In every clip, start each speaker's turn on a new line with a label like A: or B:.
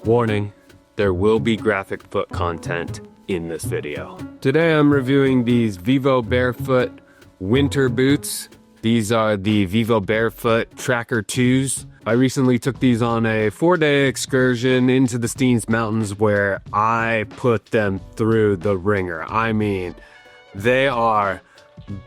A: Warning, there will be graphic foot content in this video. Today I'm reviewing these Vivobarefoot winter boots. These are the Vivobarefoot Tracker 2s. I recently took these on a 4-day excursion into the Steens mountains where I put them through the ringer. I mean, they are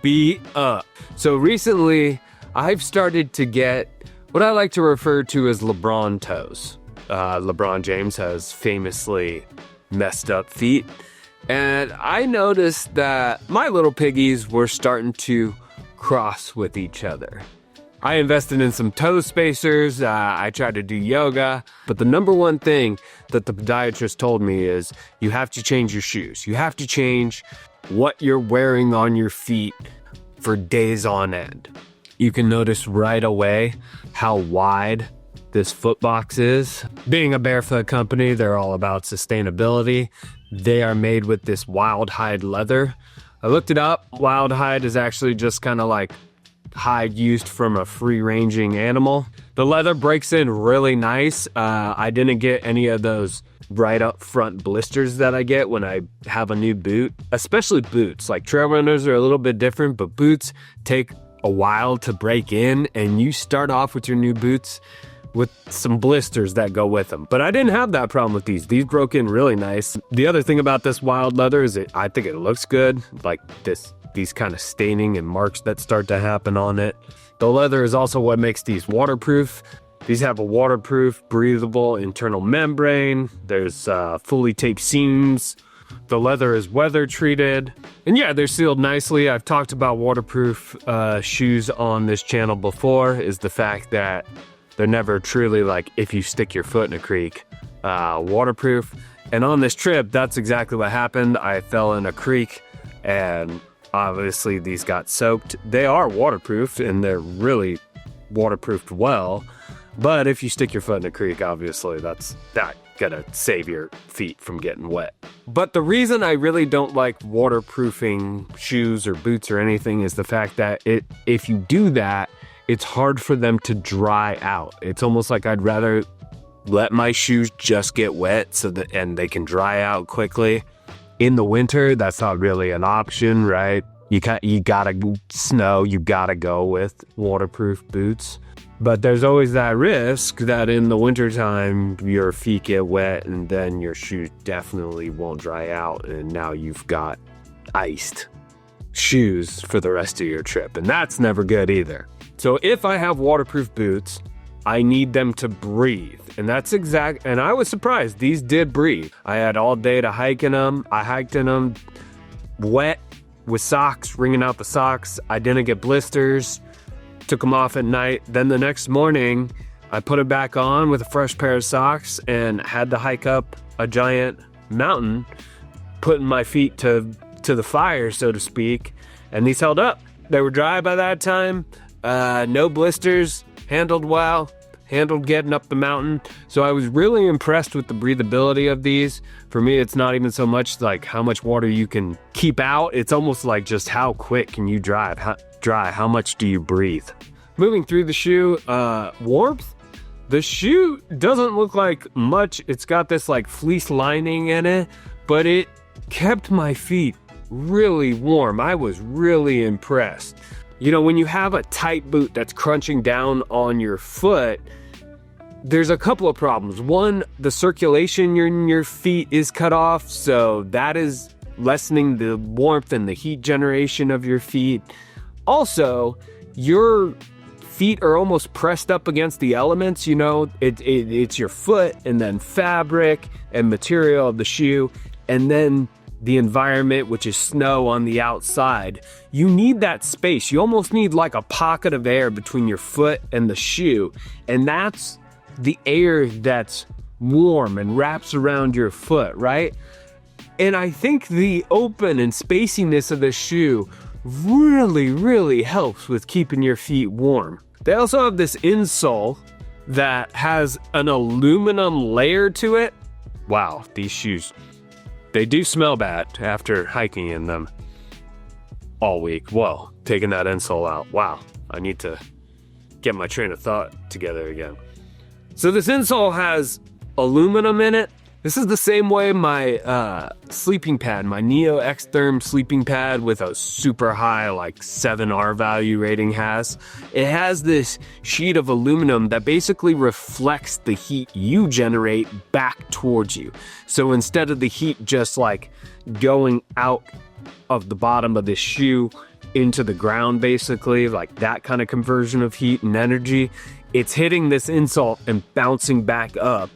A: beat up. So recently, I've started to get what I like to refer to as LeBron toes. LeBron James has famously messed up feet. And I noticed that my little piggies were starting to cross with each other. I invested in some toe spacers, I tried to do yoga, but the number one thing that the podiatrist told me is you have to change your shoes. You have to change what you're wearing on your feet for days on end. You can notice right away how wide this foot box is. Being a barefoot company, they're all about sustainability. They are made with this wild hide leather. I looked it up. Wild hide is actually just kind of like hide used from a free-ranging animal. The leather breaks in really nice. I didn't get any of those right up front blisters that I get when I have a new boot, especially boots. Like trail runners are a little bit different, but boots take a while to break in, and you start off with your new boots with some blisters that go with them. But I didn't have that problem with these. These broke in really nice. The other thing about this wild leather is I think it looks good, like these kind of staining and marks that start to happen on it. The leather is also what makes these waterproof. These have a waterproof, breathable internal membrane. There's fully taped seams. The leather is weather treated. And yeah, they're sealed nicely. I've talked about waterproof shoes on this channel before, is the fact that they're never truly, like, if you stick your foot in a creek, waterproof. And on this trip, that's exactly what happened. I fell in a creek and obviously these got soaked. They are waterproof and they're really waterproofed well. But if you stick your foot in a creek, obviously that's not gonna save your feet from getting wet. But the reason I really don't like waterproofing shoes or boots or anything is the fact that if you do that, it's hard for them to dry out. It's almost like I'd rather let my shoes just get wet and they can dry out quickly. In the winter, that's not really an option, right? You gotta snow, you gotta go with waterproof boots. But there's always that risk that in the wintertime, your feet get wet and then your shoes definitely won't dry out. And now you've got iced shoes for the rest of your trip. And that's never good either. So if I have waterproof boots, I need them to breathe. And and I was surprised, these did breathe. I had all day to hike in them. I hiked in them wet with socks, wringing out the socks. I didn't get blisters, took them off at night. Then the next morning, I put it back on with a fresh pair of socks and had to hike up a giant mountain, putting my feet to the fire, so to speak. And these held up. They were dry by that time. No blisters, handled well, handled getting up the mountain. So I was really impressed with the breathability of these. For me, it's not even so much like how much water you can keep out. It's almost like just how quick can you dry, how much do you breathe? Moving through the shoe, warmth. The shoe doesn't look like much. It's got this like fleece lining in it, but it kept my feet really warm. I was really impressed. You know, when you have a tight boot that's crunching down on your foot, there's a couple of problems. One, the circulation in your feet is cut off, so that is lessening the warmth and the heat generation of your feet. Also, your feet are almost pressed up against the elements, you know, it's your foot and then fabric and material of the shoe, and then the environment, which is snow on the outside. You need that space. You almost need like a pocket of air between your foot and the shoe. And that's the air that's warm and wraps around your foot, right? And I think the open and spaciness of the shoe really, really helps with keeping your feet warm. They also have this insole that has an aluminum layer to it. Wow, these shoes, they do smell bad after hiking in them all week. Whoa, taking that insole out. Wow, I need to get my train of thought together again. So this insole has aluminum in it. This is the same way my sleeping pad, my Neo X-Therm sleeping pad with a super high like 7 R value rating has. It has this sheet of aluminum that basically reflects the heat you generate back towards you. So instead of the heat just like going out of the bottom of this shoe into the ground, basically like that kind of conversion of heat and energy, it's hitting this insole and bouncing back up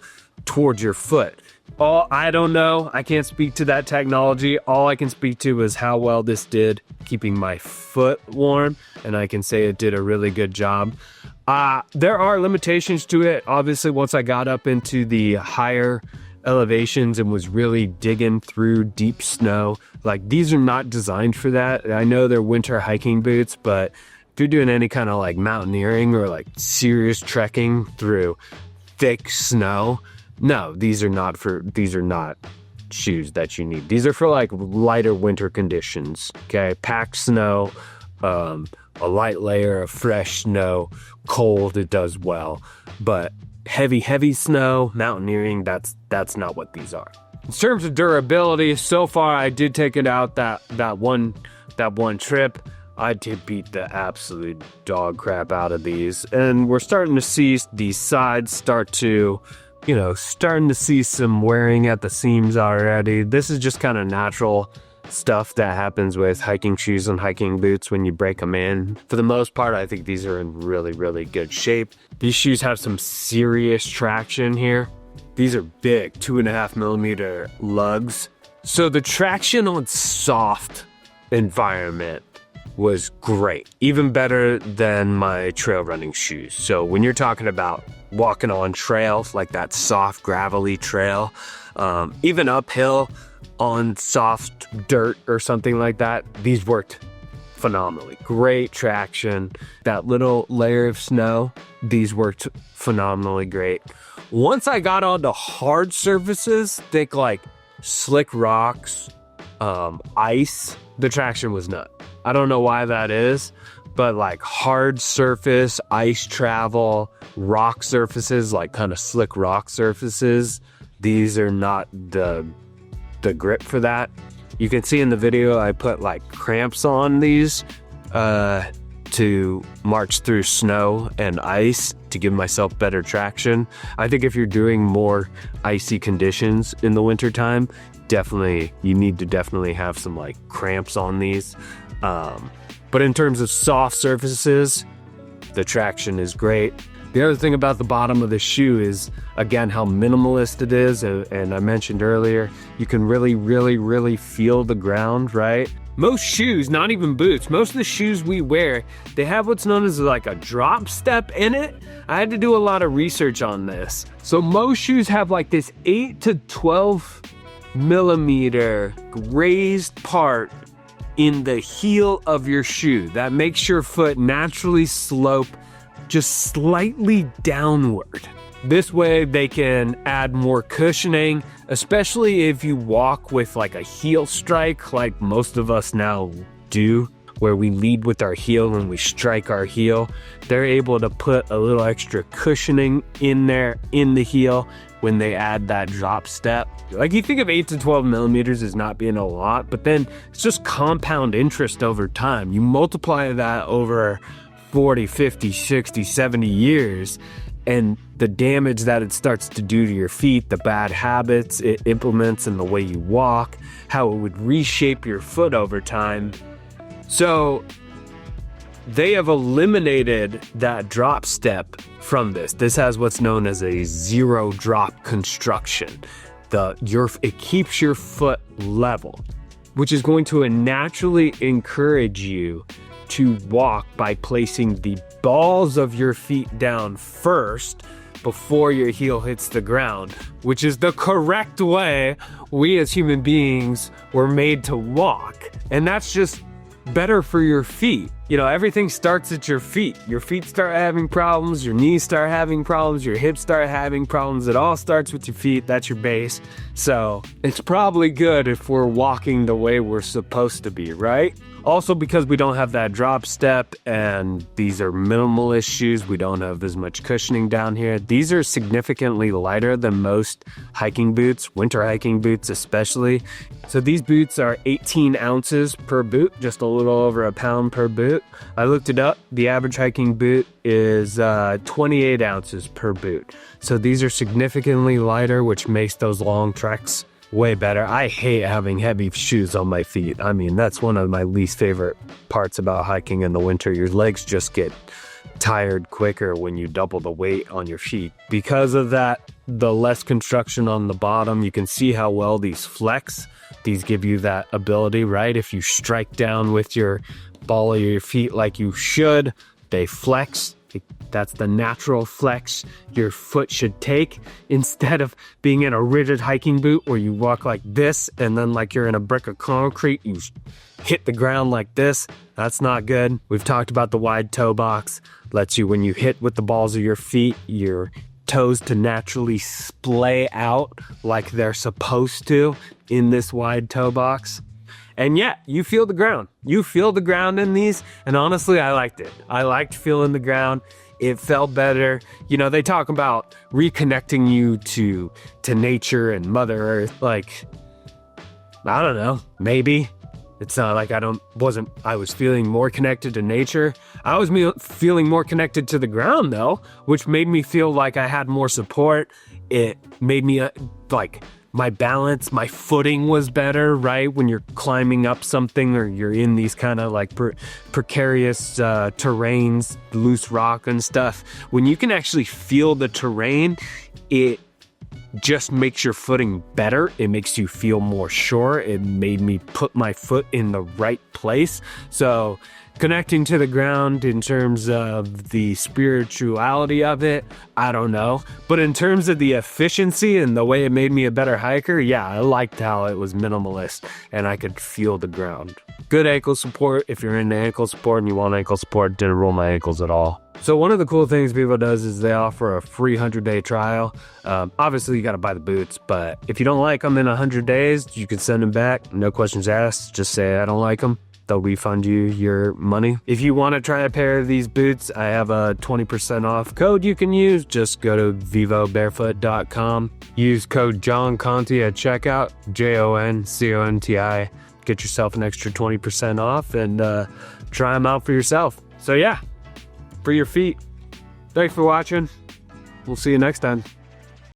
A: towards your foot. I don't know. I can't speak to that technology. All I can speak to is how well this did keeping my foot warm, and I can say it did a really good job. There are limitations to it. Obviously, once I got up into the higher elevations and was really digging through deep snow, like these are not designed for that. I know they're winter hiking boots, but if you're doing any kind of like mountaineering or like serious trekking through thick snow, no, these are not shoes that you need. These are for like lighter winter conditions, okay? Packed snow, a light layer of fresh snow, cold, it does well. But heavy snow, mountaineering, that's not what these are. In terms of durability, so far I did take it out that one trip. I did beat the absolute dog crap out of these. And we're starting to see these sides starting to see some wearing at the seams already. This is just kind of natural stuff that happens with hiking shoes and hiking boots when you break them in. For the most part, I think these are in really, really good shape. These shoes have some serious traction here. These are big, 2.5 millimeter lugs. So the traction on soft environment was great, even better than my trail running shoes. So when you're talking about walking on trails, like that soft gravelly trail, even uphill on soft dirt or something like that, these worked phenomenally. Great traction. That little layer of snow, these worked phenomenally great. Once I got onto hard surfaces, think like slick rocks, ice, the traction was nuts. I don't know why that is, but like hard surface, ice travel, rock surfaces, like kind of slick rock surfaces, these are not the grip for that. You can see in the video I put like cramps on these to march through snow and ice to give myself better traction. I think if you're doing more icy conditions in the wintertime, you need to definitely have some like cramps on these. But in terms of soft surfaces, the traction is great. The other thing about the bottom of the shoe is, again, how minimalist it is. And I mentioned earlier, you can really feel the ground, right? Most shoes, not even boots, most of the shoes we wear, they have what's known as like a drop step in it. I had to do a lot of research on this. So most shoes have like this 8 to 12 millimeter raised part in the heel of your shoe that makes your foot naturally slope just slightly downward. This way they can add more cushioning, especially if you walk with like a heel strike like most of us now do, where we lead with our heel and we strike our heel. They're able to put a little extra cushioning in there in the heel when they add that drop step. Like you think of 8 to 12 millimeters as not being a lot, but then it's just compound interest over time. You multiply that over 40, 50, 60, 70 years, and the damage that it starts to do to your feet, the bad habits it implements in the way you walk, how it would reshape your foot over time. So they have eliminated that drop step from this. This has what's known as a zero drop construction. It keeps your foot level, which is going to naturally encourage you to walk by placing the balls of your feet down first before your heel hits the ground, which is the correct way we as human beings were made to walk. And that's just better for your feet. You know, everything starts at your feet. Your feet start having problems, your knees start having problems, your hips start having problems. It all starts with your feet. That's your base. So it's probably good if we're walking the way we're supposed to be, right? Also, because we don't have that drop step and these are minimalist shoes, we don't have as much cushioning down here. These are significantly lighter than most hiking boots, winter hiking boots especially. So these boots are 18 ounces per boot, just a little over a pound per boot. I looked it up. The average hiking boot is 28 ounces per boot. So these are significantly lighter, which makes those long treks way better. I hate having heavy shoes on my feet. I mean, that's one of my least favorite parts about hiking in the winter. Your legs just get tired quicker when you double the weight on your feet. Because of that, the less construction on the bottom, you can see how well these flex. These give you that ability, right? If you strike down with your ball of your feet like you should, they flex. That's the natural flex your foot should take, instead of being in a rigid hiking boot where you walk like this and then like you're in a brick of concrete, you hit the ground like this. That's not good. We've talked about the wide toe box. Lets you, when you hit with the balls of your feet, your toes to naturally splay out like they're supposed to in this wide toe box. And yeah, you feel the ground. You feel the ground in these, and honestly, I liked it. I liked feeling the ground. It felt better. You know, they talk about reconnecting you to nature and Mother Earth. Like, I don't know, maybe. It's not like I was feeling more connected to nature. I was feeling more connected to the ground though, which made me feel like I had more support. It made me like, my balance, my footing was better, right? When you're climbing up something or you're in these kind of like precarious terrains, loose rock and stuff. When you can actually feel the terrain, it just makes your footing better. It makes you feel more sure. It made me put my foot in the right place. So connecting to the ground in terms of the spirituality of it, I don't know. But in terms of the efficiency and the way it made me a better hiker, yeah, I liked how it was minimalist and I could feel the ground. Good ankle support. If you're into ankle support and you want ankle support, didn't roll my ankles at all. So one of the cool things Vivo does is they offer a free 100-day trial. Obviously, you got to buy the boots, but if you don't like them in 100 days, you can send them back. No questions asked. Just say, I don't like them. They'll refund you your money. If you want to try a pair of these boots, I have a 20% off code you can use. Just go to Vivobarefoot.com. Use code John Conti at checkout, JONCONTI. Get yourself an extra 20% off and try them out for yourself. So yeah, for your feet. Thanks for watching. We'll see you next time.